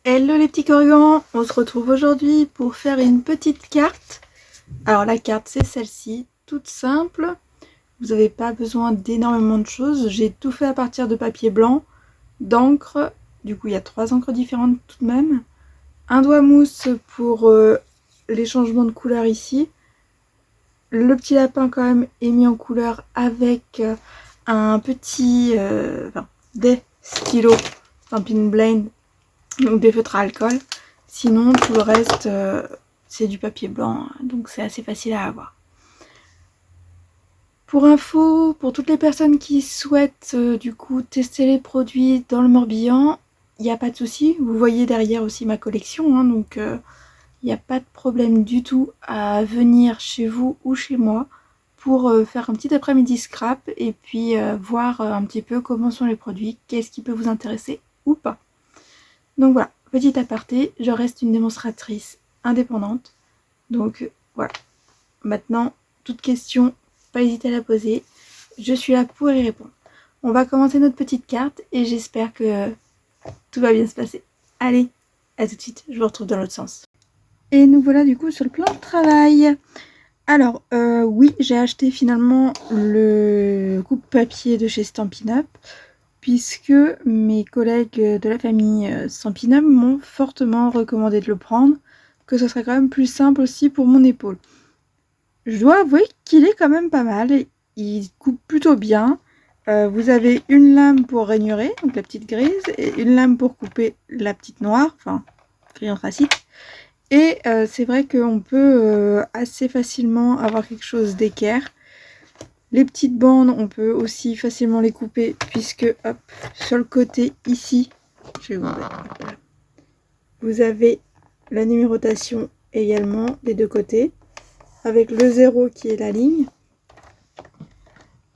Hello les petits corrigans, on se retrouve aujourd'hui pour faire une petite carte. Alors la carte c'est celle-ci, toute simple. Vous n'avez pas besoin d'énormément de choses. J'ai tout fait à partir de papier blanc, d'encre. Du coup il y a 3 encres différentes tout de même. Un doigt mousse pour les changements de couleur ici. Le petit lapin quand même est mis en couleur avec un petit... des stylos Stampin' Blend. Donc des feutres à alcool. Sinon tout le reste c'est du papier blanc, donc c'est assez facile à avoir. Pour info, pour toutes les personnes qui souhaitent du coup tester les produits dans le Morbihan, il n'y a pas de souci. Vous voyez derrière aussi ma collection, hein, donc il n'y a pas de problème du tout à venir chez vous ou chez moi pour faire un petit après-midi scrap et puis voir un petit peu comment sont les produits, qu'est-ce qui peut vous intéresser ou pas. Donc voilà, petit aparté, je reste une démonstratrice indépendante. Donc voilà, maintenant, toute question, pas hésiter à la poser. Je suis là pour y répondre. On va commencer notre petite carte et j'espère que tout va bien se passer. Allez, à tout de suite, je vous retrouve dans l'autre sens. Et nous voilà du coup sur le plan de travail. Alors, oui, j'ai acheté finalement le coupe-papier de chez Stampin' Up, puisque mes collègues de la famille Stampin' Up m'ont fortement recommandé de le prendre, que ce serait quand même plus simple aussi pour mon épaule. Je dois avouer qu'il est quand même pas mal, il coupe plutôt bien. Vous avez une lame pour rainurer, donc la petite grise, et une lame pour couper la petite noire, enfin crayon anthracite. Et c'est vrai qu'on peut assez facilement avoir quelque chose d'équerre. Les petites bandes, on peut aussi facilement les couper puisque, hop, sur le côté ici, je vais vous montrer, vous avez la numérotation également des deux côtés, avec le 0 qui est la ligne.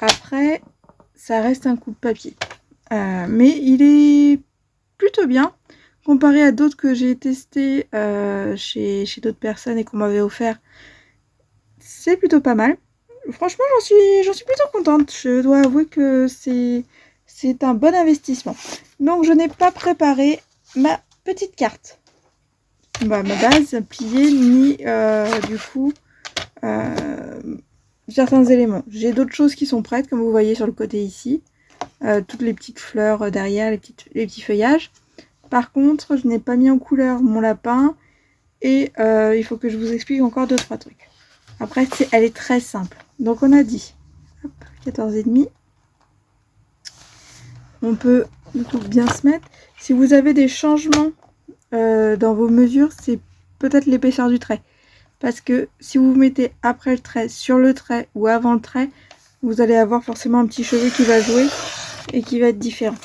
Après, ça reste un coupe-papier. Mais il est plutôt bien. Comparé à d'autres que j'ai testés chez d'autres personnes et qu'on m'avait offert, c'est plutôt pas mal. Franchement, j'en suis plutôt contente. Je dois avouer que c'est un bon investissement. Donc, je n'ai pas préparé ma petite carte. Ma base pliée, ni du coup certains éléments. J'ai d'autres choses qui sont prêtes, comme vous voyez sur le côté ici. Toutes les petites fleurs derrière, les petits feuillages. Par contre, je n'ai pas mis en couleur mon lapin. Et il faut que je vous explique encore 2-3 trucs. Après, elle est très simple. Donc on a dit, hop, 14,5. On peut du coup bien se mettre. Si vous avez des changements dans vos mesures, c'est peut-être l'épaisseur du trait. Parce que si vous vous mettez après le trait, sur le trait ou avant le trait, vous allez avoir forcément un petit cheveu qui va jouer et qui va être différent.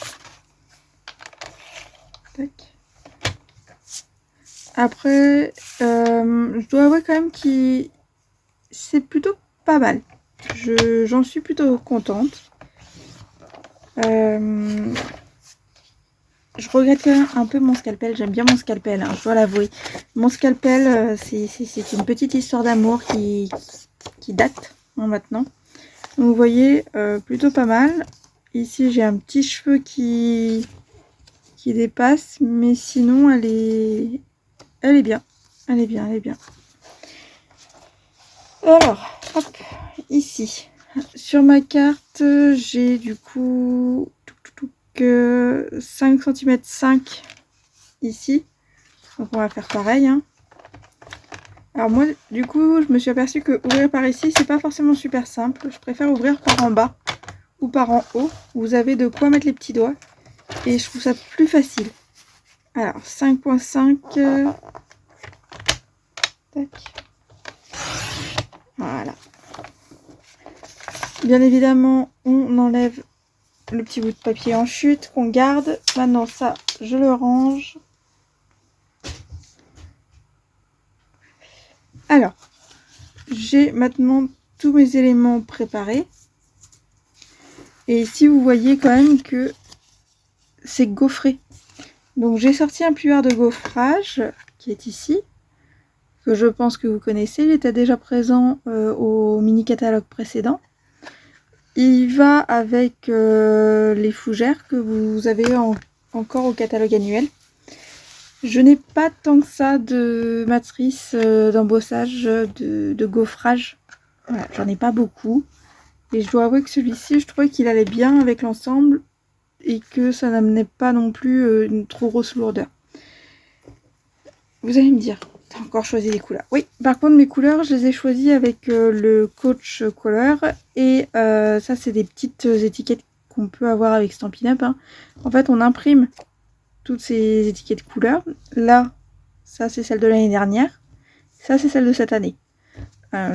Tac. Après, je dois avouer quand même que c'est plutôt pas mal. J'en suis plutôt contente. Je regrette quand même un peu mon scalpel. J'aime bien mon scalpel, hein, je dois l'avouer. Mon scalpel, c'est une petite histoire d'amour qui date hein, maintenant. Donc, vous voyez, plutôt pas mal. Ici, j'ai un petit cheveu qui dépasse, mais sinon, elle est bien. Elle est bien, elle est bien. Alors, hop, ici. Sur ma carte, j'ai du coup 5 cm 5 ici. Donc on va faire pareil. Hein. Alors moi, du coup, je me suis aperçue que ouvrir par ici, c'est pas forcément super simple. Je préfère ouvrir par en bas ou par en haut. Vous avez de quoi mettre les petits doigts. Et je trouve ça plus facile. Alors, 5,5. Tac. Voilà. Bien évidemment, on enlève le petit bout de papier en chute qu'on garde. Maintenant, ça, je le range. Alors, j'ai maintenant tous mes éléments préparés. Et ici, vous voyez quand même que c'est gaufré. Donc, j'ai sorti un pueur de gaufrage qui est ici, que je pense que vous connaissez. Il était déjà présent au mini-catalogue précédent. Il va avec les fougères que vous avez encore au catalogue annuel. Je n'ai pas tant que ça de matrice d'embossage, de gaufrage. Voilà, j'en ai pas beaucoup. Et je dois avouer que celui-ci, je trouvais qu'il allait bien avec l'ensemble et que ça n'amenait pas non plus une trop grosse lourdeur. Vous allez me dire, t'as encore choisi les couleurs. Oui, par contre mes couleurs, je les ai choisies avec le Coach Color. Et ça, c'est des petites étiquettes qu'on peut avoir avec Stampin' Up, hein. En fait, on imprime toutes ces étiquettes couleurs. Là, ça c'est celle de l'année dernière. Ça c'est celle de cette année.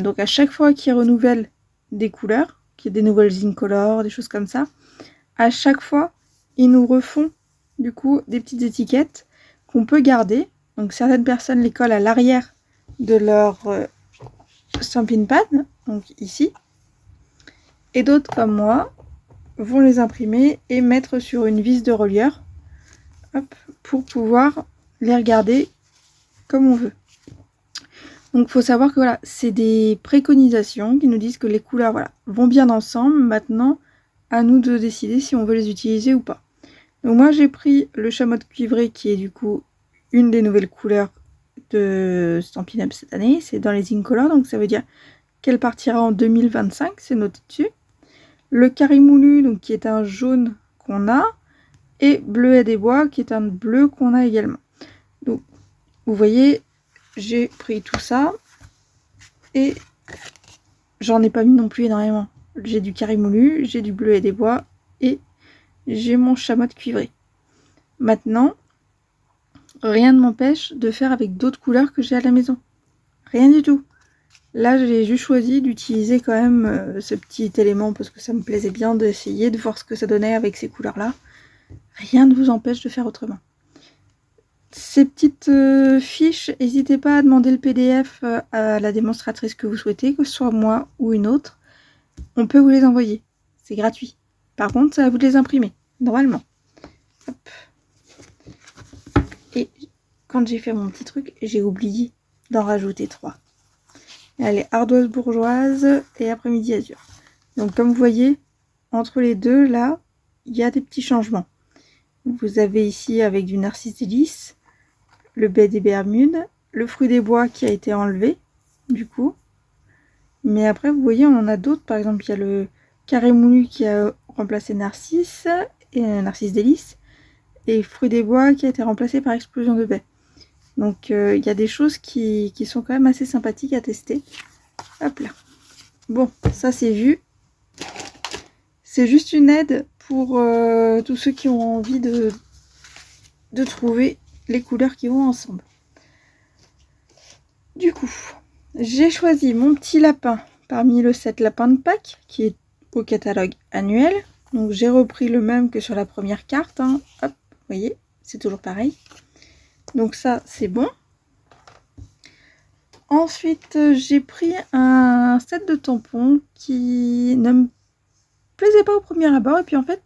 Donc à chaque fois qu'ils renouvellent des couleurs, qu'il y a des nouvelles Incolor, des choses comme ça, à chaque fois, ils nous refont du coup des petites étiquettes qu'on peut garder. Donc certaines personnes les collent à l'arrière de leur Stampin' Pad, donc ici. Et d'autres comme moi vont les imprimer et mettre sur une vis de relieur, hop, pour pouvoir les regarder comme on veut. Donc il faut savoir que voilà, c'est des préconisations qui nous disent que les couleurs voilà, vont bien ensemble. Maintenant, à nous de décider si on veut les utiliser ou pas. Donc moi j'ai pris le chamois cuivré qui est du coup une des nouvelles couleurs de Stampin' Up cette année. C'est dans les Incolor, donc ça veut dire qu'elle partira en 2025, c'est noté dessus. Le Carimoulu, donc qui est un jaune qu'on a, et Bleuet des Bois qui est un bleu qu'on a également. Donc vous voyez, j'ai pris tout ça et j'en ai pas mis non plus énormément. J'ai du Carimoulu, j'ai du Bleuet des Bois et j'ai mon chamois cuivré. Maintenant, rien ne m'empêche de faire avec d'autres couleurs que j'ai à la maison. Rien du tout. Là, j'ai juste choisi d'utiliser quand même ce petit élément parce que ça me plaisait bien d'essayer de voir ce que ça donnait avec ces couleurs-là. Rien ne vous empêche de faire autrement. Ces petites fiches, n'hésitez pas à demander le PDF à la démonstratrice que vous souhaitez, que ce soit moi ou une autre. On peut vous les envoyer. C'est gratuit. Par contre, c'est à vous de les imprimer, normalement. Hop. Et quand j'ai fait mon petit truc, j'ai oublié d'en rajouter 3. Elle est ardoise bourgeoise et après-midi azur. Donc comme vous voyez, entre les deux, là, il y a des petits changements. Vous avez ici avec du narcisse délice, le baie des Bermudes, le fruit des bois qui a été enlevé, du coup. Mais après, vous voyez, on en a d'autres. Par exemple, il y a le carré moulu qui a remplacé narcisse, et narcisse délice, et fruit des bois qui a été remplacé par explosion de baie. Donc il y a des choses qui sont quand même assez sympathiques à tester. Hop là. Bon, ça c'est vu. C'est juste une aide pour tous ceux qui ont envie de trouver les couleurs qui vont ensemble. Du coup, j'ai choisi mon petit lapin parmi le set lapin de Pâques qui est au catalogue annuel. Donc j'ai repris le même que sur la première carte, hein. Hop, vous voyez, c'est toujours pareil. Donc ça, c'est bon. Ensuite, j'ai pris un set de tampons qui ne me plaisait pas au premier abord. Et puis en fait,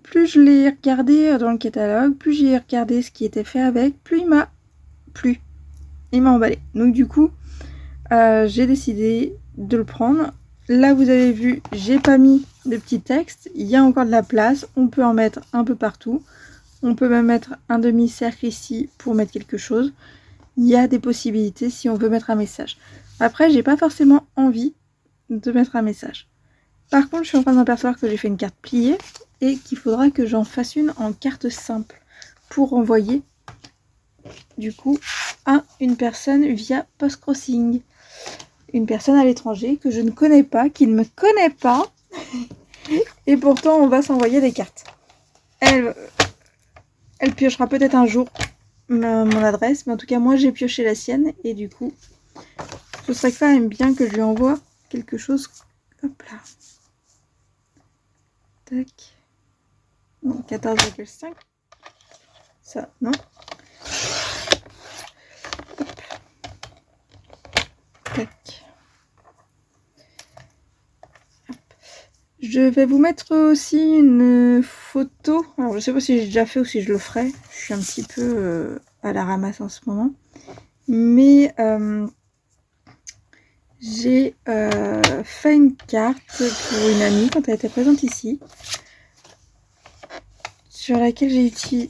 plus je l'ai regardé dans le catalogue, plus j'ai regardé ce qui était fait avec, plus il m'a plu. Il m'a emballé. Donc du coup, j'ai décidé de le prendre. Là, vous avez vu, j'ai pas mis de petits textes. Il y a encore de la place. On peut en mettre un peu partout. On peut même mettre un demi-cercle ici pour mettre quelque chose. Il y a des possibilités si on veut mettre un message. Après, j'ai pas forcément envie de mettre un message. Par contre, je suis en train de m'apercevoir que j'ai fait une carte pliée et qu'il faudra que j'en fasse une en carte simple pour envoyer du coup à une personne via post-crossing. Une personne à l'étranger que je ne connais pas, qui ne me connaît pas. Et pourtant, on va s'envoyer des cartes. Elle piochera peut-être un jour mon adresse, mais en tout cas, moi, j'ai pioché la sienne. Et du coup, ce serait quand même bien que je lui envoie quelque chose. Hop là. Tac. Non, 14,5. Ça, non. Hop. Tac. Hop. Je vais vous mettre aussi une photo. Alors, je sais pas si j'ai déjà fait ou si je le ferai. Je suis un petit peu à la ramasse en ce moment. Mais j'ai fait une carte pour une amie quand elle était présente ici. Sur laquelle j'ai utilisé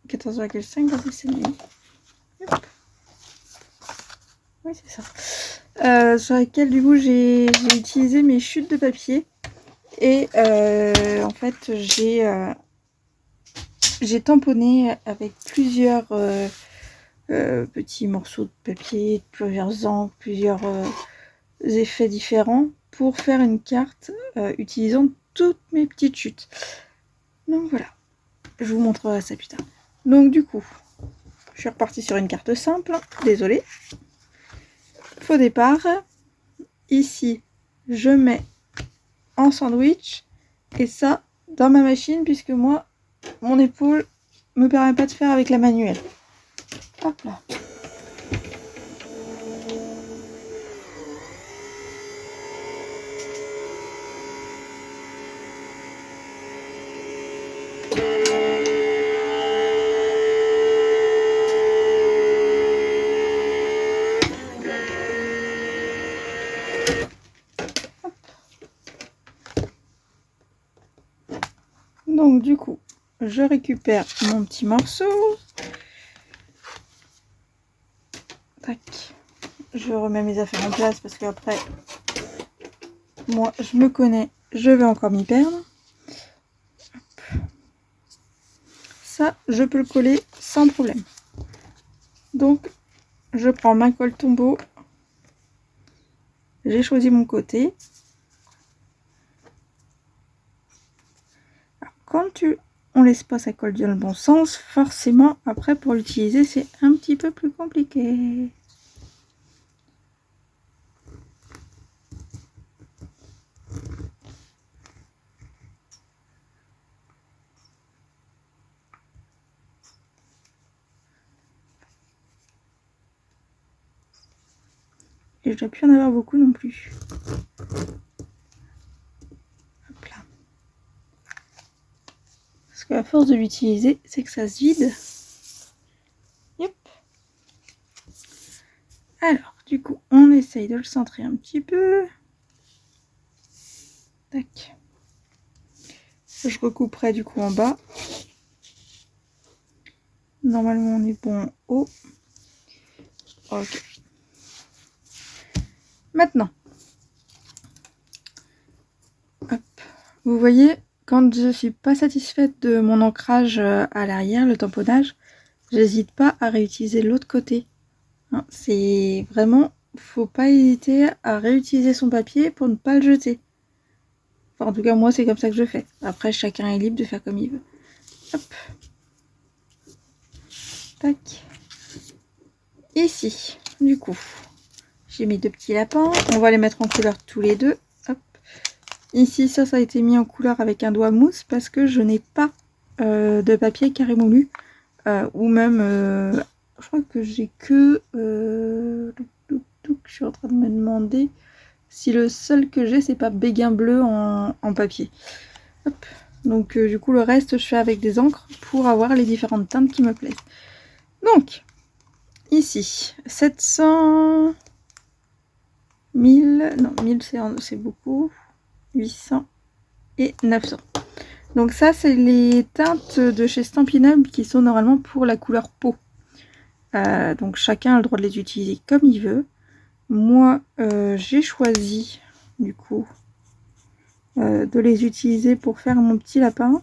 14,5 dans 10,5. Oui, c'est ça. Sur laquelle du coup j'ai utilisé mes chutes de papier. Et en fait j'ai tamponné avec plusieurs petits morceaux de papier, plusieurs encres, plusieurs effets différents pour faire une carte utilisant toutes mes petites chutes. Donc voilà, je vous montrerai ça plus tard. Donc du coup, je suis repartie sur une carte simple, désolée. Faux départ, ici je mets en sandwich et ça dans ma machine puisque moi mon épaule me permet pas de faire avec la manuelle. Hop là. Donc du coup, je récupère mon petit morceau. Tac. Je remets mes affaires en place parce qu'après, moi, je me connais, je vais encore m'y perdre. Hop. Ça, je peux le coller sans problème. Donc, je prends ma colle Tombow. J'ai choisi mon côté. Alors, quand on laisse pas sa colle dans le bon sens, forcément, après, pour l'utiliser, c'est un petit peu plus compliqué. Et je dois plus en avoir beaucoup non plus. Hop là. Parce qu'à force de l'utiliser, c'est que ça se vide. Yep. Alors, du coup, on essaye de le centrer un petit peu. Tac. Je recouperai du coup en bas. Normalement, on est bon en haut. Ok. Maintenant, hop. Vous voyez, quand je suis pas satisfaite de mon ancrage à l'arrière, le tamponnage, j'hésite pas à réutiliser l'autre côté. Hein, c'est vraiment, faut pas hésiter à réutiliser son papier pour ne pas le jeter. Enfin, en tout cas, moi, c'est comme ça que je fais. Après, chacun est libre de faire comme il veut. Hop. Tac. Ici, du coup, j'ai mis deux petits lapins. On va les mettre en couleur tous les deux. Hop. Ici, ça a été mis en couleur avec un doigt mousse parce que je n'ai pas de papier carré moulu. Ou même, je crois que j'ai que... je suis en train de me demander si le seul que j'ai, c'est pas béguin bleu en papier. Hop. Donc, du coup, le reste, je fais avec des encres pour avoir les différentes teintes qui me plaisent. Donc, ici, 700... 1000... Non, 1000, c'est beaucoup. 800 et 900. Donc ça, c'est les teintes de chez Stampin' Up qui sont normalement pour la couleur peau. Donc chacun a le droit de les utiliser comme il veut. Moi, j'ai choisi, du coup, de les utiliser pour faire mon petit lapin.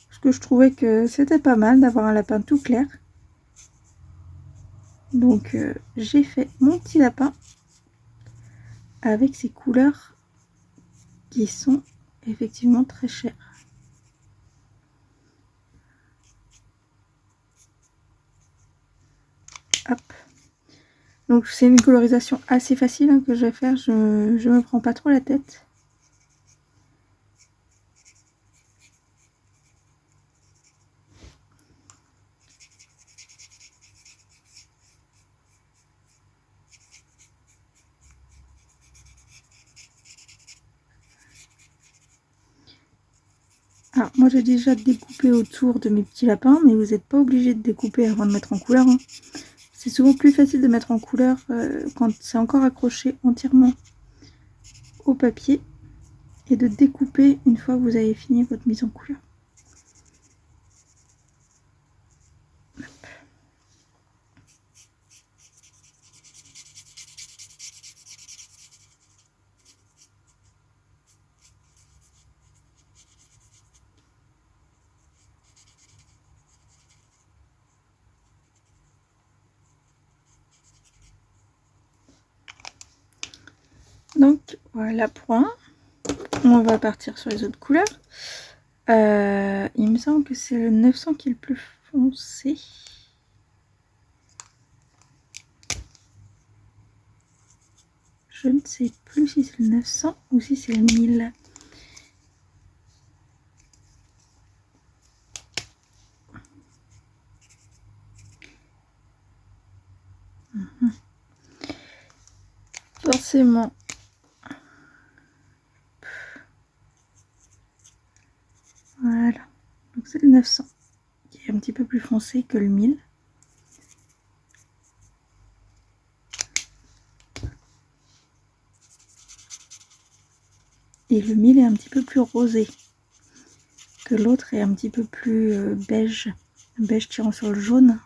Parce que je trouvais que c'était pas mal d'avoir un lapin tout clair. Donc j'ai fait mon petit lapin avec ces couleurs qui sont effectivement très chères. Hop. Donc c'est une colorisation assez facile hein, que je vais faire, je me prends pas trop la tête. Alors moi j'ai déjà découpé autour de mes petits lapins, mais vous n'êtes pas obligé de découper avant de mettre en couleur. Hein. C'est souvent plus facile de mettre en couleur quand c'est encore accroché entièrement au papier et de découper une fois que vous avez fini votre mise en couleur. Donc voilà pour un. On va partir sur les autres couleurs. Il me semble que c'est le 900 qui est le plus foncé. Je ne sais plus si c'est le 900 ou si c'est le 1000. Forcément. Voilà. Donc c'est le 900 qui est un petit peu plus foncé que le 1000. Et le 1000 est un petit peu plus rosé que l'autre est un petit peu plus beige. Beige tirant sur le jaune.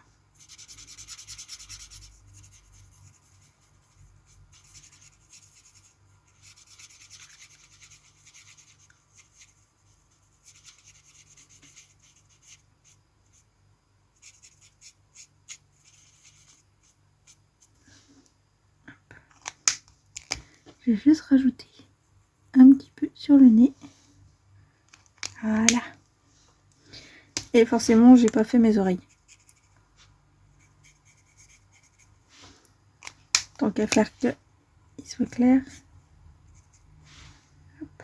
Je vais juste rajouter un petit peu sur le nez. Voilà. Et forcément, j'ai pas fait mes oreilles. Tant qu'à faire que il soit clair. Hop.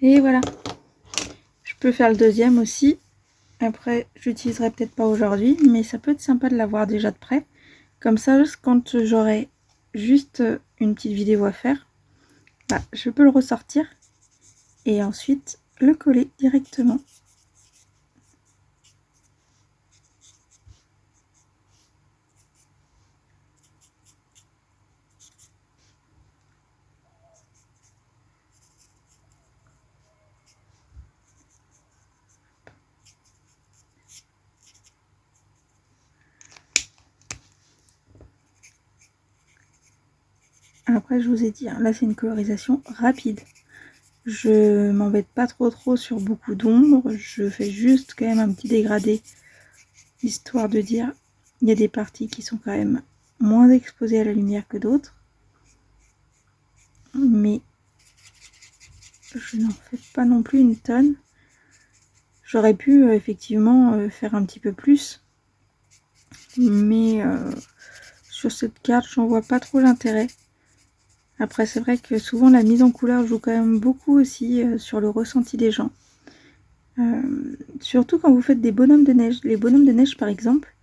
Et voilà. Je peux faire le deuxième aussi. Après, j'utiliserai peut-être pas aujourd'hui, mais ça peut être sympa de l'avoir déjà de près. Comme ça, quand j'aurai juste une petite vidéo à faire, bah, je peux le ressortir et ensuite le coller directement. Après, je vous ai dit, hein, là c'est une colorisation rapide. Je m'embête pas trop sur beaucoup d'ombre. Je fais juste quand même un petit dégradé, histoire de dire il y a des parties qui sont quand même moins exposées à la lumière que d'autres. Mais je n'en fais pas non plus une tonne. J'aurais pu effectivement faire un petit peu plus. Mais sur cette carte, j'en vois pas trop l'intérêt. Après, c'est vrai que souvent la mise en couleur joue quand même beaucoup aussi sur le ressenti des gens. Surtout quand vous faites des bonhommes de neige. Les bonhommes de neige, par exemple,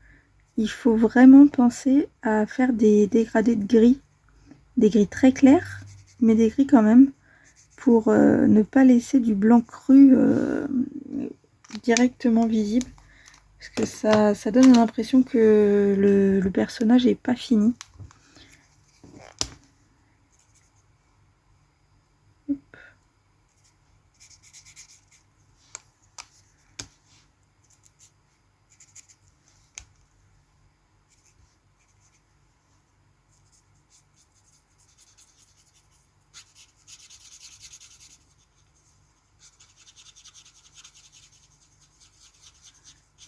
il faut vraiment penser à faire des dégradés de gris. Des gris très clairs, mais des gris quand même, pour ne pas laisser du blanc cru directement visible. Parce que ça donne l'impression que le personnage n'est pas fini.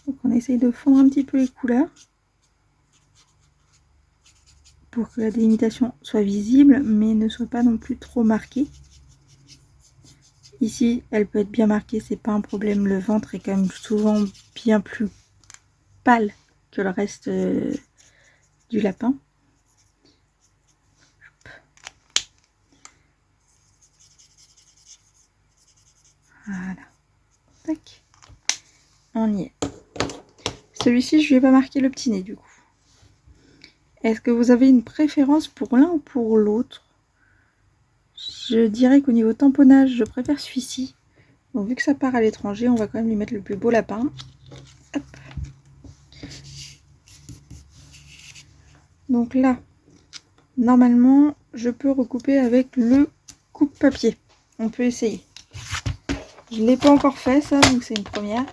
Donc on essaye de fondre un petit peu les couleurs pour que la délimitation soit visible mais ne soit pas non plus trop marquée. Ici elle peut être bien marquée, c'est pas un problème, le ventre est quand même souvent bien plus pâle que le reste du lapin. Voilà. Tac. On y est. Celui-ci, je ne vais pas marquer le petit nez du coup. Est-ce que vous avez une préférence pour l'un ou pour l'autre? Je dirais qu'au niveau tamponnage, je préfère celui-ci. Donc vu que ça part à l'étranger, on va quand même lui mettre le plus beau lapin. Hop. Donc là, normalement, je peux recouper avec le coupe-papier. On peut essayer. Je ne l'ai pas encore fait ça, donc c'est une première.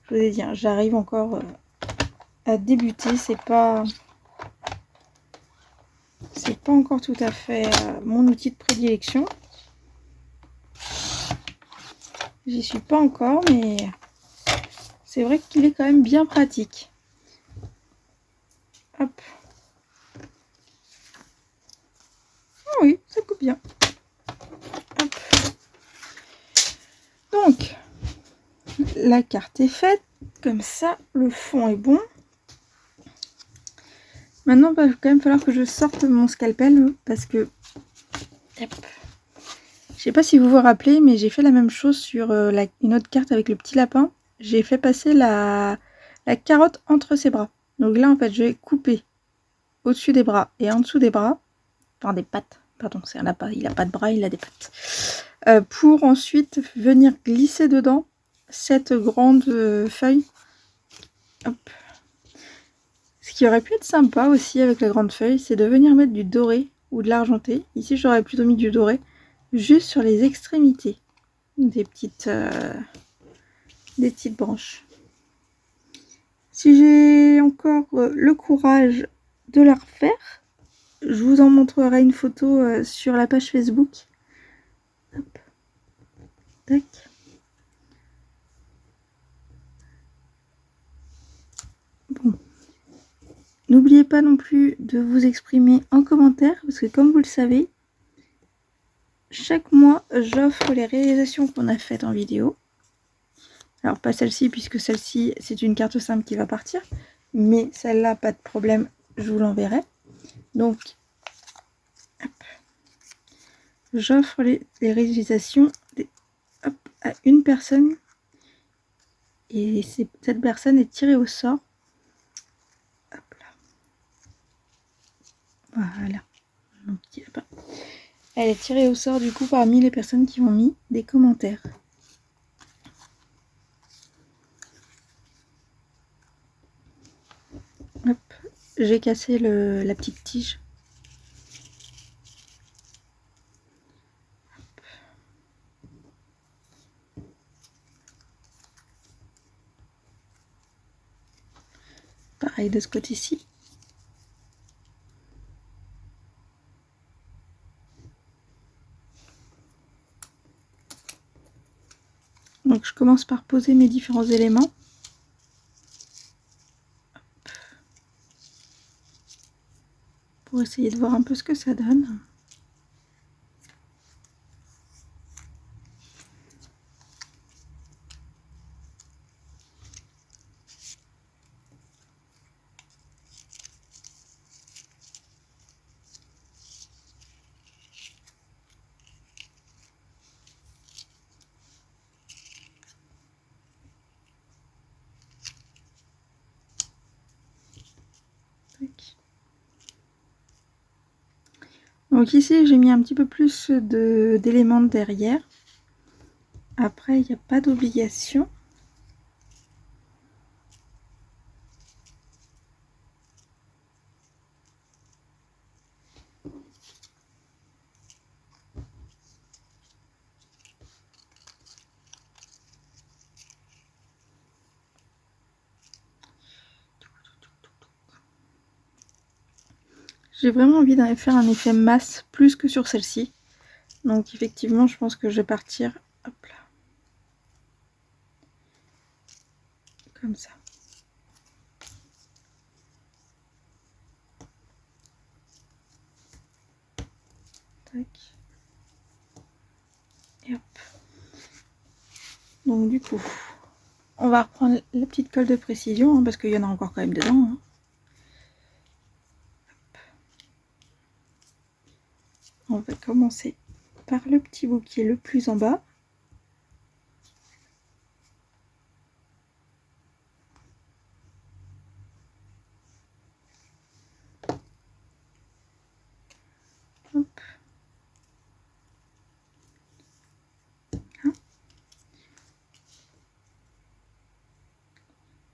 Je vous ai dit, hein, j'arrive encore à débuter, c'est pas encore tout à fait mon outil de prédilection. J'y suis pas encore, mais c'est vrai qu'il est quand même bien pratique. Hop. Ah oui, ça coupe bien. Hop. Donc, la carte est faite. Comme ça, le fond est bon. Maintenant, il va quand même falloir que je sorte mon scalpel parce que... Hop. Je sais pas si vous vous rappelez, mais j'ai fait la même chose sur une autre carte avec le petit lapin. J'ai fait passer la carotte entre ses bras. Donc là, en fait, je vais couper au-dessus des bras et en dessous des bras. Enfin, des pattes. Pardon, c'est un lapin. Il n'a pas de bras, il a des pattes. Pour ensuite venir glisser dedans cette grande feuille. Hop. Ce qui aurait pu être sympa aussi avec la grande feuille, c'est de venir mettre du doré ou de l'argenté. Ici, j'aurais plutôt mis du doré. Juste sur les extrémités des petites branches. Si j'ai encore le courage de la refaire, je vous en montrerai une photo sur la page Facebook. Hop. Tac. Bon. N'oubliez pas non plus de vous exprimer en commentaire, parce que comme vous le savez, chaque mois, j'offre les réalisations qu'on a faites en vidéo. Alors pas celle-ci, puisque celle-ci, c'est une carte simple qui va partir. Mais celle-là, pas de problème, je vous l'enverrai. Donc, j'offre les réalisations à une personne. Et cette personne est tirée au sort. Hop là. Voilà. Donc, elle est tirée au sort du coup parmi les personnes qui ont mis des commentaires. Hop, j'ai cassé la petite tige. Hop. Pareil de ce côté-ci. Donc je commence par poser mes différents éléments. Hop. Pour essayer de voir un peu ce que ça donne. Donc ici j'ai mis un petit peu plus d'éléments derrière. Après il n'y a pas d'obligation. J'ai vraiment envie d'aller faire un effet masse plus que sur celle-ci. Donc effectivement je pense que je vais partir hop là, comme ça. Tac. Et hop. Donc du coup, on va reprendre la petite colle de précision, hein, parce qu'il y en a encore quand même dedans. Hein. On va commencer par le petit bout qui est le plus en bas. Hop. Hein.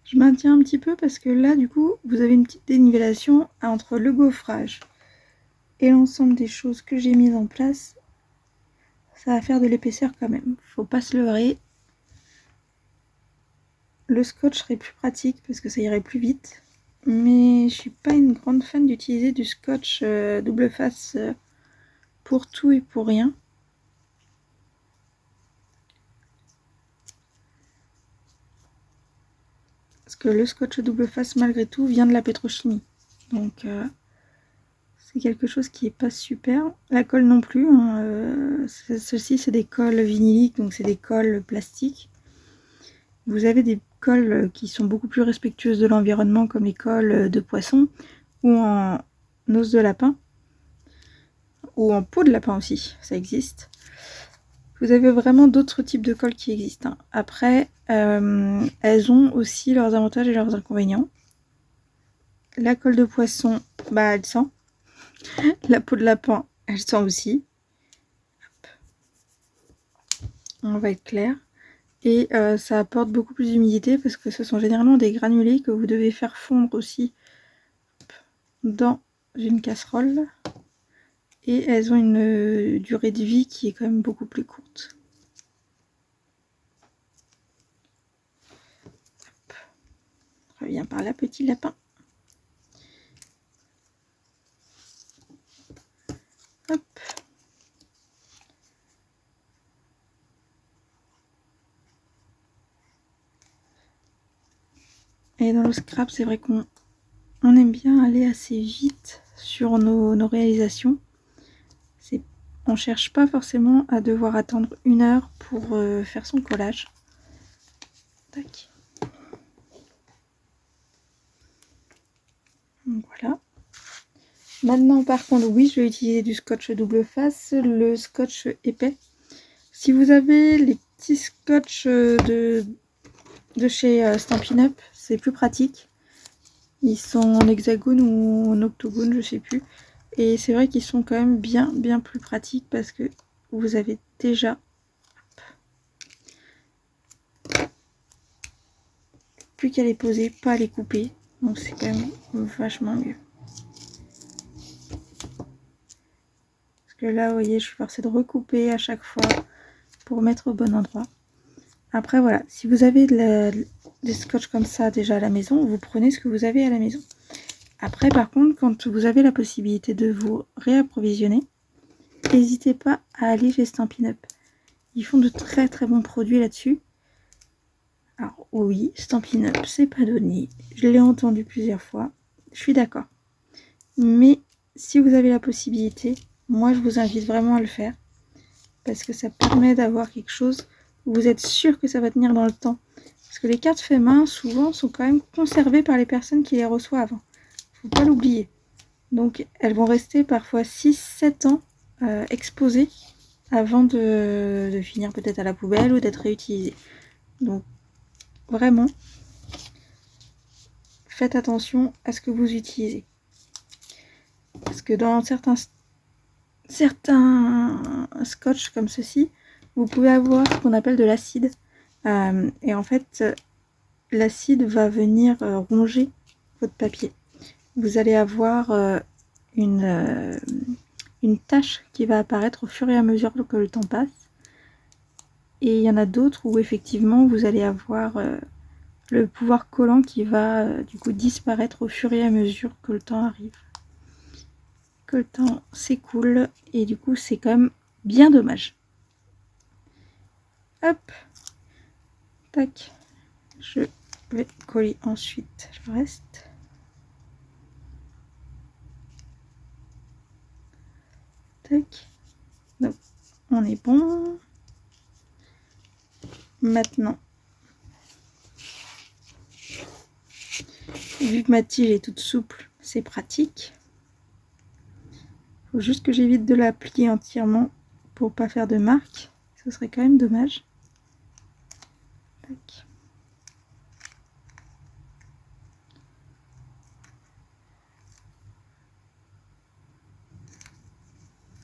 Je maintiens un petit peu parce que là, du coup, vous avez une petite dénivellation entre le gaufrage et l'ensemble des choses que j'ai mises en place. Ça va faire de l'épaisseur quand même. Faut pas se leurrer. Le scotch serait plus pratique parce que ça irait plus vite. Mais je suis pas une grande fan d'utiliser du scotch double face pour tout et pour rien. Parce que le scotch double face malgré tout vient de la pétrochimie. Donc c'est quelque chose qui est pas super. La colle non plus, hein. Ceci c'est des colles vinyliques, donc c'est des colles plastiques. Vous avez des colles qui sont beaucoup plus respectueuses de l'environnement, comme les colles de poisson ou en os de lapin ou en peau de lapin aussi, ça existe. Vous avez vraiment d'autres types de colles qui existent, hein. Après, elles ont aussi leurs avantages et leurs inconvénients. La colle de poisson, bah elle sent. La peau de lapin, elle sent aussi. Hop. On va être clair. Et ça apporte beaucoup plus d'humidité parce que ce sont généralement des granulés que vous devez faire fondre aussi dans une casserole. Et elles ont une durée de vie qui est quand même beaucoup plus courte. Hop. Reviens par là, petit lapin. Hop. Et dans le scrap, c'est vrai qu'on aime bien aller assez vite sur nos réalisations. On cherche pas forcément à devoir attendre 1 heure pour faire son collage. Tac. Donc voilà. Maintenant par contre, oui, je vais utiliser du scotch double face, le scotch épais. Si vous avez les petits scotch de chez Stampin' Up, c'est plus pratique. Ils sont en hexagone ou en octogone, je sais plus. Et c'est vrai qu'ils sont quand même bien plus pratiques parce que vous avez déjà plus qu'à les poser, pas à les couper. Donc c'est quand même vachement mieux. Parce que là, vous voyez, je suis forcée de recouper à chaque fois pour mettre au bon endroit. Après, voilà, si vous avez des scotch comme ça déjà à la maison, vous prenez ce que vous avez à la maison. Après, par contre, quand vous avez la possibilité de vous réapprovisionner, n'hésitez pas à aller chez Stampin' Up. Ils font de très bons produits là-dessus. Alors oui, Stampin' Up, c'est pas donné. Je l'ai entendu plusieurs fois. Je suis d'accord. Mais si vous avez la possibilité, moi je vous invite vraiment à le faire. Parce que ça permet d'avoir quelque chose où vous êtes sûr que ça va tenir dans le temps. Parce que les cartes fait main, souvent, sont quand même conservées par les personnes qui les reçoivent. Faut pas l'oublier. Donc elles vont rester parfois 6-7 ans exposées avant de finir peut-être à la poubelle ou d'être réutilisées. Donc vraiment, faites attention à ce que vous utilisez. Parce que dans certains scotch comme ceci, vous pouvez avoir ce qu'on appelle de l'acide. Et en fait, l'acide va venir ronger votre papier. Vous allez avoir une tache qui va apparaître au fur et à mesure que le temps passe. Et il y en a d'autres où effectivement vous allez avoir le pouvoir collant qui va du coup disparaître au fur et à mesure que le temps arrive. Que le temps s'écoule et du coup c'est quand même bien dommage. Hop, tac, je vais coller ensuite le reste. Tac, donc on est bon. Maintenant, vu que ma tige est toute souple, c'est pratique. Faut juste que j'évite de la plier entièrement pour pas faire de marque. Ce serait quand même dommage. Tac.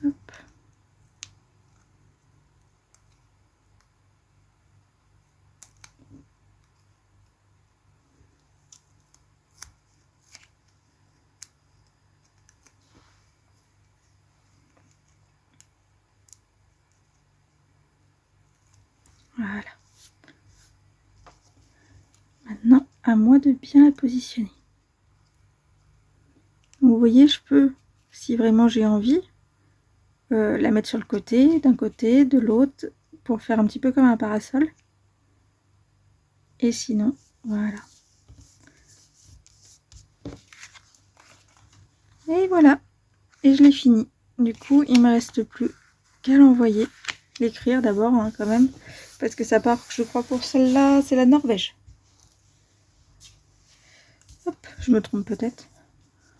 Hop. Voilà. Maintenant, à moi de bien la positionner. Donc, vous voyez, je peux, si vraiment j'ai envie, la mettre sur le côté, d'un côté, de l'autre, pour faire un petit peu comme un parasol. Et sinon, voilà. Et voilà, et je l'ai fini. Du coup, il me reste plus qu'à l'envoyer. L'écrire d'abord, hein, quand même. Parce que ça part, je crois, pour celle-là, c'est la Norvège. Hop, je me trompe peut-être.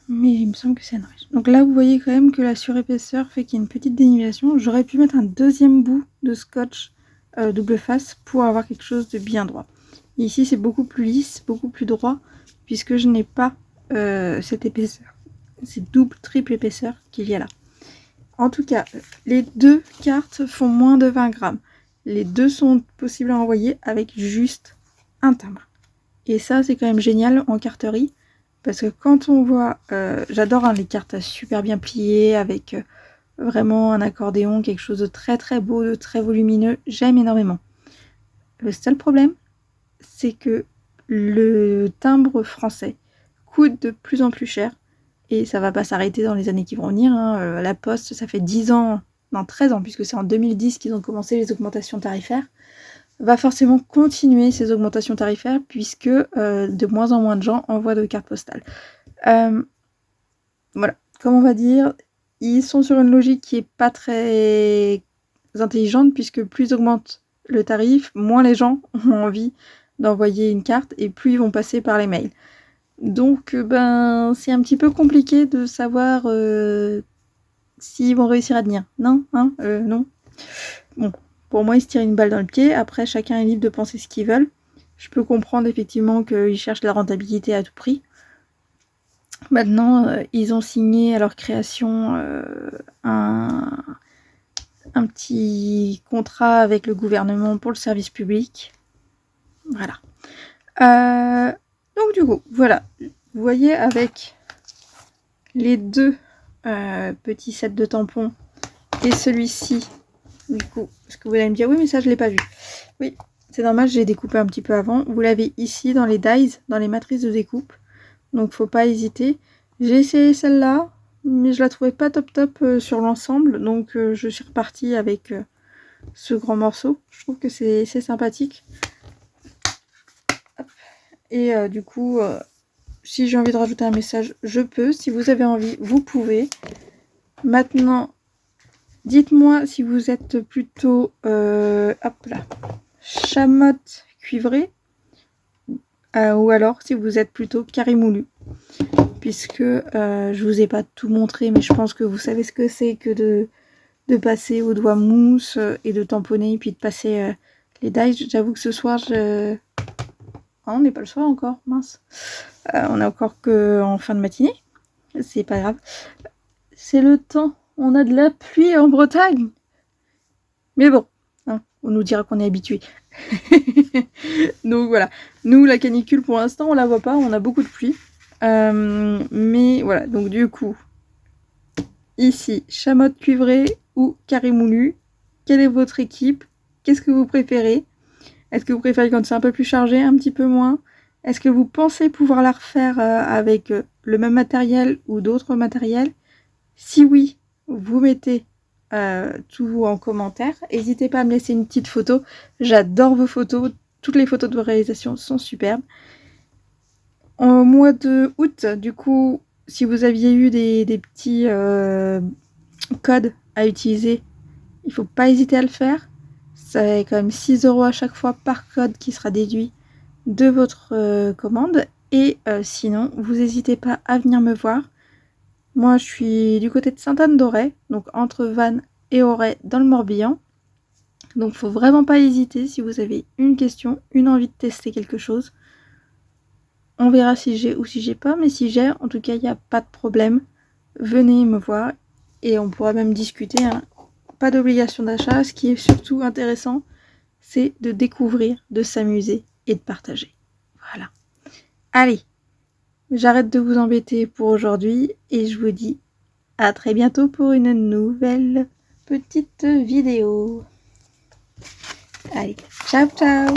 Mais il me semble que c'est la Norvège. Donc là, vous voyez quand même que la surépaisseur fait qu'il y a une petite dénivellation. J'aurais pu mettre un deuxième bout de scotch double face pour avoir quelque chose de bien droit. Et ici, c'est beaucoup plus lisse, beaucoup plus droit, puisque je n'ai pas cette épaisseur. C'est double, triple épaisseur qu'il y a là. En tout cas, les deux cartes font moins de 20 grammes. Les deux sont possibles à envoyer avec juste un timbre. Et ça, c'est quand même génial en carterie. Parce que quand on voit... j'adore hein, les cartes super bien pliées, avec vraiment un accordéon, quelque chose de très très beau, de très volumineux. J'aime énormément. Le seul problème, c'est que le timbre français coûte de plus en plus cher. Et ça va pas s'arrêter dans les années qui vont venir. Hein. La Poste, ça fait 10 ans, non 13 ans, puisque c'est en 2010 qu'ils ont commencé les augmentations tarifaires. Va forcément continuer ces augmentations tarifaires, puisque de moins en moins de gens envoient de cartes postales. Voilà, comme on va dire, ils sont sur une logique qui est pas très intelligente, puisque plus augmente le tarif, moins les gens ont envie d'envoyer une carte, et plus ils vont passer par les mails. Donc, c'est un petit peu compliqué de savoir s'ils vont réussir à tenir. Non, hein, non. Bon, pour moi, ils se tirent une balle dans le pied. Après, chacun est libre de penser ce qu'ils veulent. Je peux comprendre effectivement qu'ils cherchent la rentabilité à tout prix. Maintenant, ils ont signé à leur création un petit contrat avec le gouvernement pour le service public. Voilà. Donc du coup, voilà. Vous voyez avec les deux petits sets de tampons et celui-ci, du coup, parce que vous allez me dire, oui mais ça je l'ai pas vu. Oui, c'est normal, j'ai découpé un petit peu avant. Vous l'avez ici dans les dies, dans les matrices de découpe. Donc faut pas hésiter. J'ai essayé celle-là, mais je la trouvais pas top sur l'ensemble. Donc je suis repartie avec ce grand morceau. Je trouve que c'est sympathique. Hop. Et du coup, si j'ai envie de rajouter un message, je peux. Si vous avez envie, vous pouvez. Maintenant, dites-moi si vous êtes plutôt hop là, chamotte cuivrée ou alors si vous êtes plutôt carré moulu. Puisque je vous ai pas tout montré, mais je pense que vous savez ce que c'est que de passer au doigt mousse et de tamponner, puis de passer les dies. J'avoue que ce soir, ah, on n'est pas le soir encore, mince. On est encore que en fin de matinée. C'est pas grave. C'est le temps. On a de la pluie en Bretagne. Mais bon, hein, on nous dira qu'on est habitué. Donc voilà. Nous, la canicule, pour l'instant, on la voit pas. On a beaucoup de pluie. Mais voilà. Donc du coup, ici, chamotte cuivrée ou carré moulu. Quelle est votre équipe? Qu'est-ce que vous préférez? Est-ce que vous préférez quand c'est un peu plus chargé, un petit peu moins? Est-ce que vous pensez pouvoir la refaire avec le même matériel ou d'autres matériels? Si oui, vous mettez tout en commentaire. N'hésitez pas à me laisser une petite photo. J'adore vos photos. Toutes les photos de vos réalisations sont superbes. Au mois de août, du coup, si vous aviez eu des petits codes à utiliser, il ne faut pas hésiter à le faire. Ça va quand même 6 € à chaque fois par code qui sera déduit de votre commande. Et sinon, vous n'hésitez pas à venir me voir. Moi, je suis du côté de Sainte-Anne-d'Auray, donc entre Vannes et Auray dans le Morbihan. Donc, faut vraiment pas hésiter si vous avez une question, une envie de tester quelque chose. On verra si j'ai ou si j'ai pas, mais si j'ai, en tout cas, il n'y a pas de problème. Venez me voir et on pourra même discuter. Hein. Pas d'obligation d'achat. Ce qui est surtout intéressant, c'est de découvrir, de s'amuser et de partager. Voilà. Allez, j'arrête de vous embêter pour aujourd'hui et je vous dis à très bientôt pour une nouvelle petite vidéo. Allez, ciao ciao!